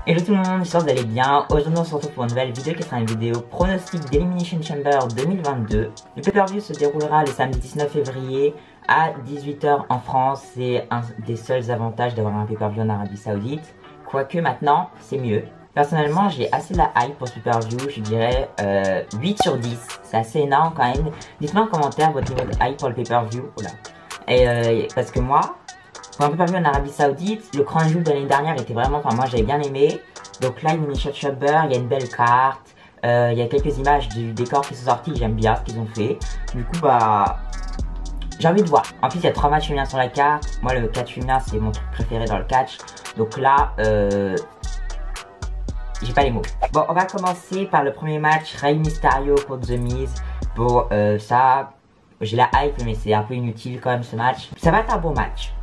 Hello tout le monde, j'espère que vous allez bien. Aujourd'hui on se retrouve pour une nouvelle vidéo qui sera une vidéo pronostic d'Elimination Chamber 2022. Le pay-per-view se déroulera le samedi 19 février à 18 h en France. C'est un des seuls avantages d'avoir un pay-per-view en Arabie Saoudite. Quoique maintenant c'est mieux. Personnellement j'ai assez de la hype pour ce pay-per-view, je dirais 8 sur 10. C'est assez énorme quand même. Dites-moi en commentaire votre niveau de hype pour le pay-per-view. Et parce que moi, pour un pay-per-view en Arabie Saoudite, le Crown Jewel de l'année dernière était vraiment, enfin moi j'avais bien aimé. Donc là, Elimination Chamber, il y a une belle carte, il y a quelques images du décor qui sont sorties, j'aime bien ce qu'ils ont fait. Du coup, bah, j'ai envie de voir. En plus, il y a 3 matchs féminins sur la carte. Moi, le catch féminin, c'est mon truc préféré dans le catch. Donc là, j'ai pas les mots. Bon, on va commencer par le premier match, Rey Mysterio contre The Miz. Bon, ça, j'ai la hype, mais c'est un peu inutile quand même ce match. Ça va être un bon match.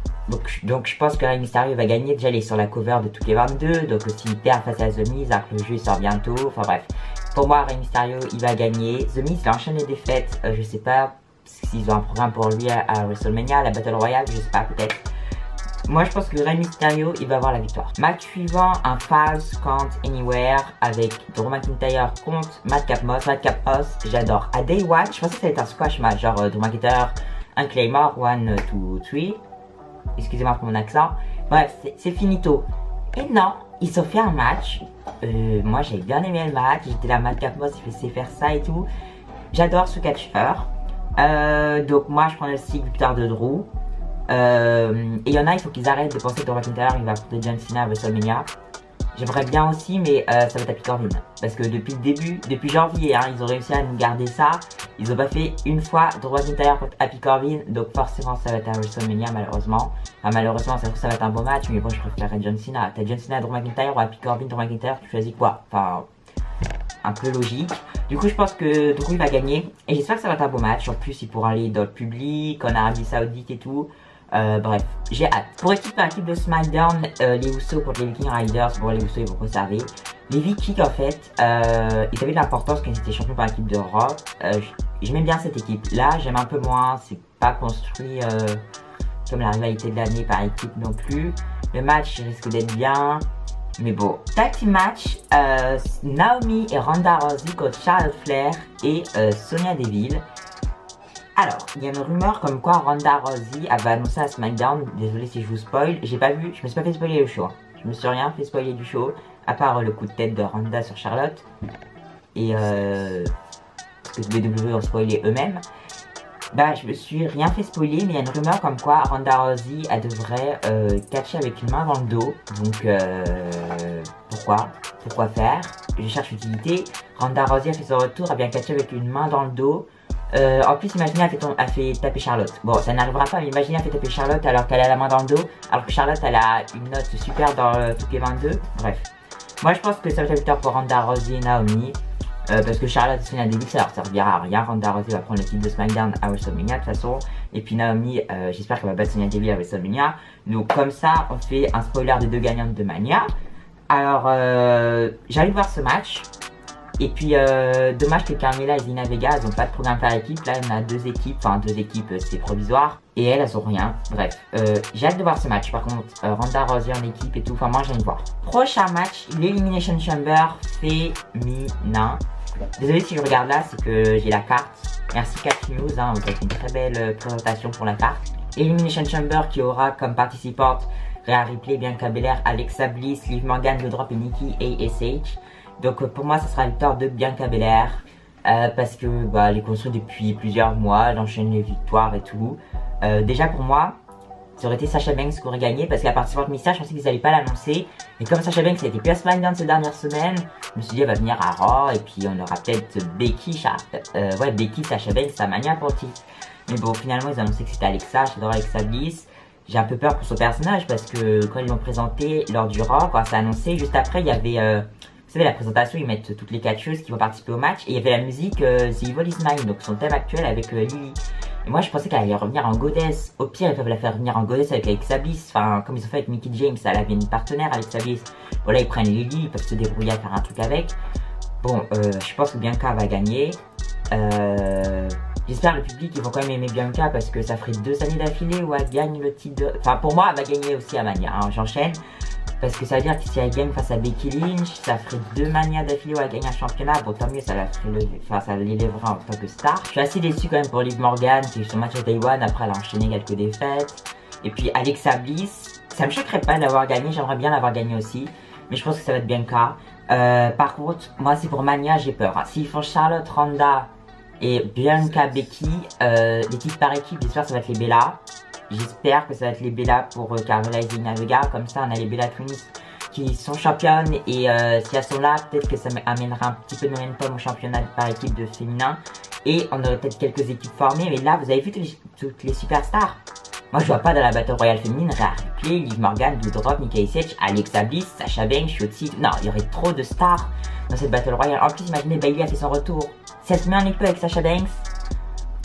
Donc je pense que Rey Mysterio va gagner. Déjà il est sur la cover de 2K22. Donc s'il perd face à The Miz, alors que le jeu sort bientôt. Enfin bref. Pour moi Rey Mysterio il va gagner. The Miz il enchaîne les défaites. Je sais pas s'ils ont un programme pour lui à WrestleMania, la Battle Royale, je sais pas peut-être. Moi je pense que Rey Mysterio il va avoir la victoire. Match suivant, un Falls Count Anywhere avec Drew McIntyre contre Madcap Moss. Madcap Moss j'adore. À Day One je pensais que ça allait être un squash match. Genre Drew McIntyre, un Claymore, 1, 2, 3. Excusez-moi pour mon accent. Bref, c'est finito. Et non, ils ont fait un match. Moi, j'ai bien aimé le match. J'étais là, Madcap Moss, il sait faire ça et tout. J'adore ce catcheur. Donc, moi, je prends le stick victoire de Drew. Et il y en a, il faut qu'ils arrêtent de penser que Drew McIntyre, il va affronter John Cena à WrestleMania. J'aimerais bien aussi, mais ça va être Happy Corbin. Parce que depuis le début, depuis janvier, hein, ils ont réussi à nous garder ça. Ils ont pas fait une fois Drew McIntyre contre Happy Corbin. Donc forcément, ça va être un WrestleMania, malheureusement. Enfin, malheureusement, ça va être un beau match. Mais bon, je préférerais John Cena. T'as John Cena, Drew McIntyre ou Happy Corbin, Drew McIntyre, tu choisis quoi? Enfin, un peu logique. Du coup, je pense que Drew, il va gagner. Et j'espère que ça va être un beau match. En plus, il pourra aller dans le public, en Arabie Saoudite et tout. Bref, j'ai hâte. Pour équipe par équipe de SmackDown, les Usos contre les Viking Riders. Bon, les Usos ils vont conserver. Les Vikings en fait, ils avaient de l'importance quand ils étaient champions par équipe de Raw. J'aimais bien cette équipe. Là, j'aime un peu moins. C'est pas construit comme la rivalité de l'année par équipe non plus. Le match risque d'être bien. Mais bon, tag team match, Naomi et Ronda Rousey contre Charlotte Flair et Sonya Deville. Alors, il y a une rumeur comme quoi Ronda Rousey avait annoncé à SmackDown, désolé si je vous spoil, j'ai pas vu, je me suis pas fait spoiler le show. Hein. Je me suis rien fait spoiler du show, à part le coup de tête de Ronda sur Charlotte. Et parce que WWE ont spoilé eux-mêmes. Bah, je me suis rien fait spoiler, mais il y a une rumeur comme quoi Ronda Rousey, elle devrait catcher avec une main dans le dos. Donc, pourquoi faire? Je cherche l'utilité. Ronda Rousey a fait son retour, elle vient catcher avec une main dans le dos. En plus, imaginez, elle fait taper Charlotte. Bon, ça n'arrivera pas, mais imaginez, elle fait taper Charlotte alors qu'elle a la main dans le dos. Alors que Charlotte, elle a une note super dans Touquet22. Bref. Moi, je pense que ça va être la victoire pour Ronda Rousey et Naomi. Parce que Charlotte et Sonya Deville, ça leur servira à rien. Ronda Rousey va prendre le titre de SmackDown à WrestleMania de toute façon. Et puis Naomi, j'espère qu'elle va battre Sonya Deville à WrestleMania. Donc, comme ça, on fait un spoiler des deux gagnantes de Mania. Alors, j'ai envie de voir ce match. Et puis, dommage que Carmella et Zelina Vega, elles n'ont pas de programme par équipe. Là, on a deux équipes, c'est provisoire. Et elles ont rien. Bref, j'ai hâte de voir ce match. Par contre, Ronda Rousey en équipe et tout, enfin, moi, j'ai envie de voir. Prochain match, l'Elimination Chamber féminin. Désolé si je regarde là, c'est que j'ai la carte. Merci Catch News, hein, vous avez fait une très belle présentation pour la carte. Elimination Chamber qui aura comme participantes Rhea Ripley, Bianca Belair, Alexa Bliss, Liv Morgan, The Drop et Nikki ASH. Donc pour moi, ça sera la victoire de Bianca Belair parce que elle est construite depuis plusieurs mois, elle enchaîne les victoires et tout. Déjà pour moi, ça aurait été Sasha Banks qui aurait gagné parce qu'à participante mystère, je pensais qu'ils n'allaient pas l'annoncer. Mais comme Sasha Banks a été plus à SmackDown ces dernières semaines, je me suis dit elle va venir à Raw et puis on aura peut-être Becky, Sasha Banks, sa mania pour le titre. Mais bon, finalement ils ont annoncé que c'était Alexa, j'adore Alexa Bliss. J'ai un peu peur pour son personnage parce que quand ils l'ont présenté lors du Raw, quand c'est annoncé, juste après il y avait... vous savez, la présentation, ils mettent toutes les catcheuses qui vont participer au match. Et il y avait la musique The Evil Is Mine, donc son thème actuel avec Lily. Et moi, je pensais qu'elle allait revenir en goddess. Au pire, ils peuvent la faire revenir en goddess avec Alexa Bliss. Enfin, comme ils ont fait avec Mickie James, elle avait une partenaire Alexa Bliss. Bon, là, ils prennent Lily, ils peuvent se débrouiller à faire un truc avec. Bon, je pense que Bianca va gagner. J'espère le public, ils vont quand même aimer Bianca parce que ça ferait 2 années d'affilée où elle gagne le titre de... Enfin, pour moi, elle va gagner aussi à Mania, hein, j'enchaîne. Parce que ça veut dire que si elle gagne face à Becky Lynch, ça ferait 2 Mania d'affilée où elle gagne un championnat. Bon, tant mieux, ça la ferait ça l'élèverait en tant que star. Je suis assez déçu quand même pour Liv Morgan, qui a eu son match à Taïwan. Après, elle a enchaîné quelques défaites. Et puis Alexa Bliss, ça me choquerait pas d'avoir gagné. J'aimerais bien l'avoir gagné aussi. Mais je pense que ça va être Bianca. Par contre, moi, c'est pour Mania, j'ai peur. Hein. S'ils font Charlotte, Ronda et Bianca, Becky, l'équipe par équipe, j'espère que ça va être les Bella. J'espère que ça va être les Bella pour Carmella et Zelina Vega. Comme ça, on a les Bella Twins qui sont championnes. Et si elles sont là, peut-être que ça amènera un petit peu de momentum au championnat par équipe de féminin. Et on aurait peut-être quelques équipes formées. Mais là, vous avez vu toutes les superstars. Moi, je vois pas dans la Battle Royale féminine Rhea Ripley, Liv Morgan, Doudrop, Mickey Sage, Alexa Bliss, Sasha Banks, Shotzi. Non, il y aurait trop de stars dans cette Battle Royale. En plus, imaginez, Bayley a fait son retour. Si elle se met en équipe avec Sasha Banks,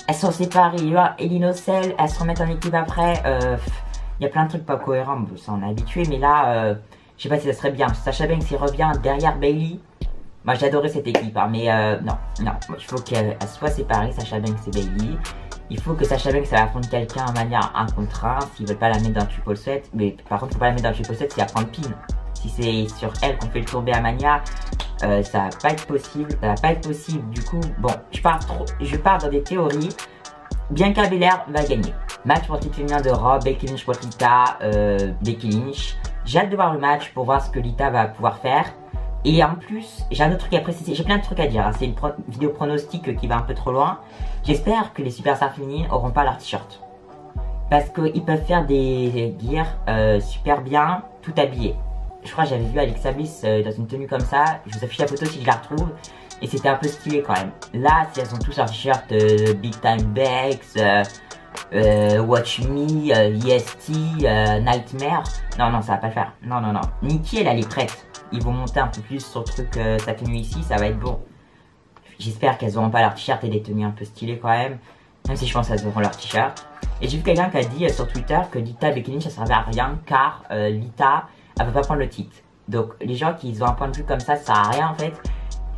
elles sont séparées. Il y a Elino Cell, elles se remettent en équipe après. Il y a plein de trucs pas cohérents. Bon, ça, on est habitué. Mais là, je sais pas si ça serait bien. Sasha Banks, il revient derrière Bayley. Moi, j'adorais cette équipe. Hein, mais non. Il faut qu'elles soient séparées, Sasha Banks et Bayley. Il faut que Sasha Banks affronte quelqu'un en manière 1 contre 1 s'ils veulent pas la mettre dans le triple threat. Mais par contre, faut pas la mettre dans le triple threat si elle prend le pin. Si c'est sur elle qu'on fait le tomber à Mania, ça va pas être possible. Ça va pas être possible. Du coup, bon, je pars dans des théories. Bianca Belair va gagner. Match pour le titre féminin de Raw, Becky Lynch contre Lita, Becky Lynch. J'ai hâte de voir le match pour voir ce que Lita va pouvoir faire. Et en plus, j'ai un autre truc à préciser. J'ai plein de trucs à dire. Hein. C'est une vidéo pronostic qui va un peu trop loin. J'espère que les superstars féminines auront pas leur t-shirt. Parce qu'ils peuvent faire des gears super bien, tout habillés. Je crois que j'avais vu Alexa Bliss dans une tenue comme ça. Je vous affiche la photo si je la retrouve. Et c'était un peu stylé quand même. Là, si elles ont tous leur t-shirt Big Time Bex, Watch Me, EST, Nightmare. Non, ça va pas le faire. Non. Nikki, elle est prête. Ils vont monter un peu plus sur le truc, sa tenue ici, ça va être bon. J'espère qu'elles auront pas leur t-shirt et des tenues un peu stylées quand même. Même si je pense qu'elles auront leur t-shirt. Et j'ai vu quelqu'un qui a dit sur Twitter que Lita et Becky Lynch ça servait à rien car Lita, elle peut pas prendre le titre. Donc les gens qui ont un point de vue comme ça sert à rien en fait.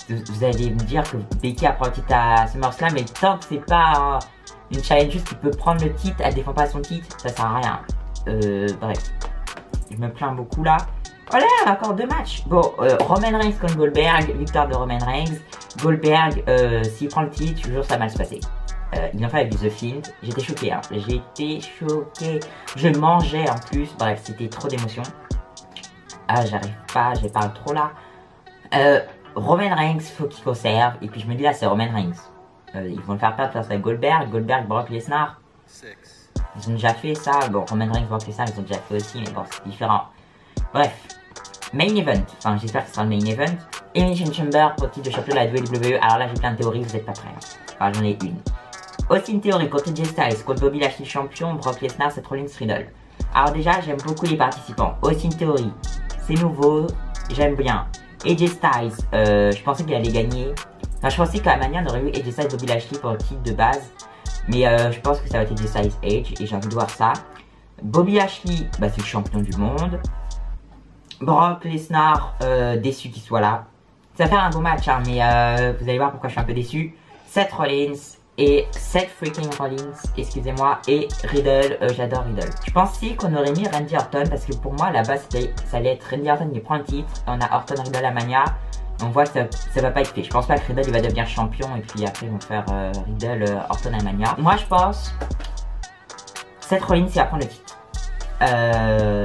Vous allez me dire que Becky a pris le titre à SummerSlam, mais tant que c'est pas une challengeuse qui peut prendre le titre, elle défend pas son titre, ça sert à rien. Bref. Je me plains beaucoup là. Voilà, encore 2 matchs. Bon, Roman Reigns contre Goldberg, victoire de Roman Reigns. Goldberg, s'il prend le titre, toujours ça va mal se passer. Ils l'ont fait avec The Fiend. J'étais choqué, hein. J'étais choqué. Je mangeais en plus. Bref, c'était trop d'émotions. Ah, j'arrive pas, je parle trop là. Roman Reigns, faut qu'il conserve. Et puis je me dis là, c'est Roman Reigns. Ils vont le faire perdre face à Goldberg. Goldberg, Brock Lesnar. Ils ont déjà fait ça. Bon, Roman Reigns, Brock Lesnar, ils ont déjà fait aussi, mais bon, c'est différent. Bref, main event, enfin j'espère que ce sera le main event. Elimination Chamber pour le titre de champion de la WWE. Alors là j'ai plein de théories, vous êtes pas prêts. Enfin j'en ai une. Austin Theory contre AJ Styles, contre Bobby Lashley champion, Brock Lesnar, Seth Rollins, Riddle. Alors déjà j'aime beaucoup les participants. Austin Theory, c'est nouveau, j'aime bien. AJ Styles, je pensais qu'il allait gagner. Enfin je pensais qu'à Mania on aurait eu AJ Styles, Bobby Lashley pour le titre de base. Mais je pense que ça va être AJ Styles Edge et j'ai envie de voir ça. Bobby Lashley, bah c'est le champion du monde. Brock Lesnar, déçu qu'il soit là. Ça va faire un beau match, hein, mais vous allez voir pourquoi je suis un peu déçu. Seth Rollins et Seth freaking Rollins, excusez-moi, et Riddle, j'adore Riddle. Je pensais qu'on aurait mis Randy Orton parce que pour moi, là-bas, ça allait être Randy Orton qui prend le titre. On a Orton Riddle à Mania. On voit que ça va pas être fait. Je pense pas que Riddle il va devenir champion et puis après ils vont faire Riddle, Orton à Mania. Moi, je pense Seth Rollins il va prendre le titre.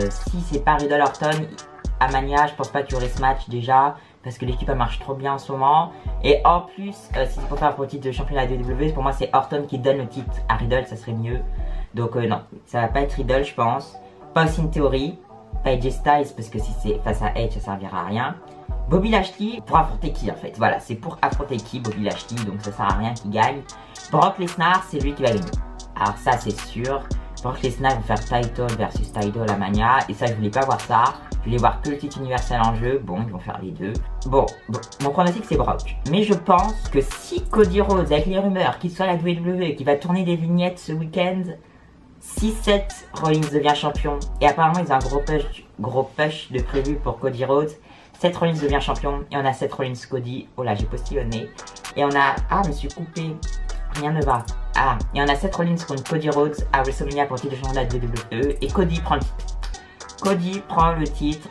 Si c'est pas Riddle Orton à Mania, je pense pas qu'il y aurait ce match déjà parce que l'équipe elle marche trop bien en ce moment. Et en plus, si c'est pour faire pour le titre de championnat de WWE, pour moi c'est Orton qui donne le titre à Riddle, ça serait mieux. Donc non, ça va pas être Riddle je pense. Pas aussi une théorie, pas AJ Styles parce que si c'est face à Edge ça servira à rien. Bobby Lashley pour affronter qui en fait? Voilà, c'est pour affronter qui Bobby Lashley, donc ça sert à rien qu'il gagne. Brock Lesnar, c'est lui qui va gagner. Alors ça c'est sûr. Brock Lesnar va faire title versus title à Mania et ça je voulais pas voir ça. Je voulais voir que le titre universel en jeu. Bon, ils vont faire les deux. Bon, mon pronostic c'est Brock. Mais je pense que si Cody Rhodes, avec les rumeurs qu'il soit à la WWE, qui va tourner des vignettes ce week-end, si Seth Rollins devient champion, et apparemment ils ont un gros push de prévu pour Cody Rhodes, Seth Rollins devient champion, et on a Seth Rollins Cody. Oh là, j'ai postillonné. Et on a... Ah, je me suis coupé. Rien ne va. Ah, et on a Seth Rollins contre Cody Rhodes à WrestleMania pour le titre de champion de la WWE, et Cody prend le titre. Cody prend le titre.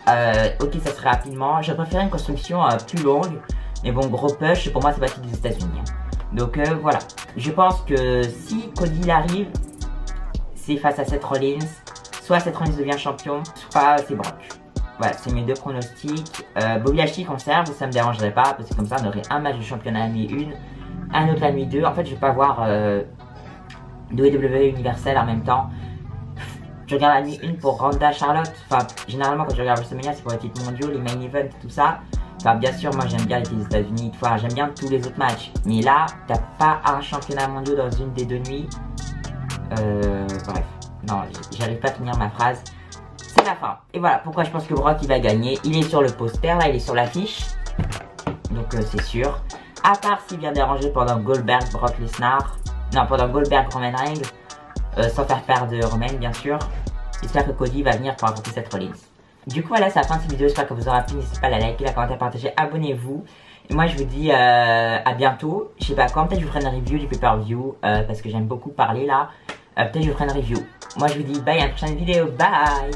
Ok, ça serait rapidement. Je préférais une construction plus longue. Mais bon, gros push, pour moi, c'est pas des États-Unis. Hein. Donc voilà. Je pense que si Cody il arrive, c'est face à Seth Rollins. Soit Seth Rollins devient champion, soit c'est Brock. Voilà, c'est mes deux pronostics. Bobby Lashley conserve, ça me dérangerait pas, parce que comme ça on aurait un match de championnat à la nuit 1, un autre la nuit 2. En fait, je vais pas voir WWE Universel en même temps. Je regarde la nuit 1 pour Ronda Charlotte. Enfin, généralement quand je regarde WrestleMania, c'est pour les titres mondiaux, les main events, tout ça. Enfin, bien sûr, moi j'aime bien les titres des États-Unis, enfin, j'aime bien tous les autres matchs. Mais là, t'as pas un championnat mondial dans une des 2 nuits. Bref, non, j'arrive pas à finir ma phrase. C'est la fin. Et voilà pourquoi je pense que Brock il va gagner. Il est sur le poster, là il est sur l'affiche. Donc c'est sûr. À part s'il vient déranger pendant Goldberg, Brock Lesnar. Non, pendant Goldberg, Roman Reigns. Sans faire perdre Roman bien sûr. J'espère que Cody va venir pour affronter Seth Rollins. Du coup voilà, c'est la fin de cette vidéo. J'espère que vous aura plu. N'hésitez pas à la liker, la commenter, à partager. Abonnez-vous. Et moi je vous dis à bientôt. Je sais pas quand, peut-être je vous ferai une review du pay-per-view. Parce que j'aime beaucoup parler là. Peut-être je vous ferai une review. Moi je vous dis bye à la prochaine vidéo. Bye.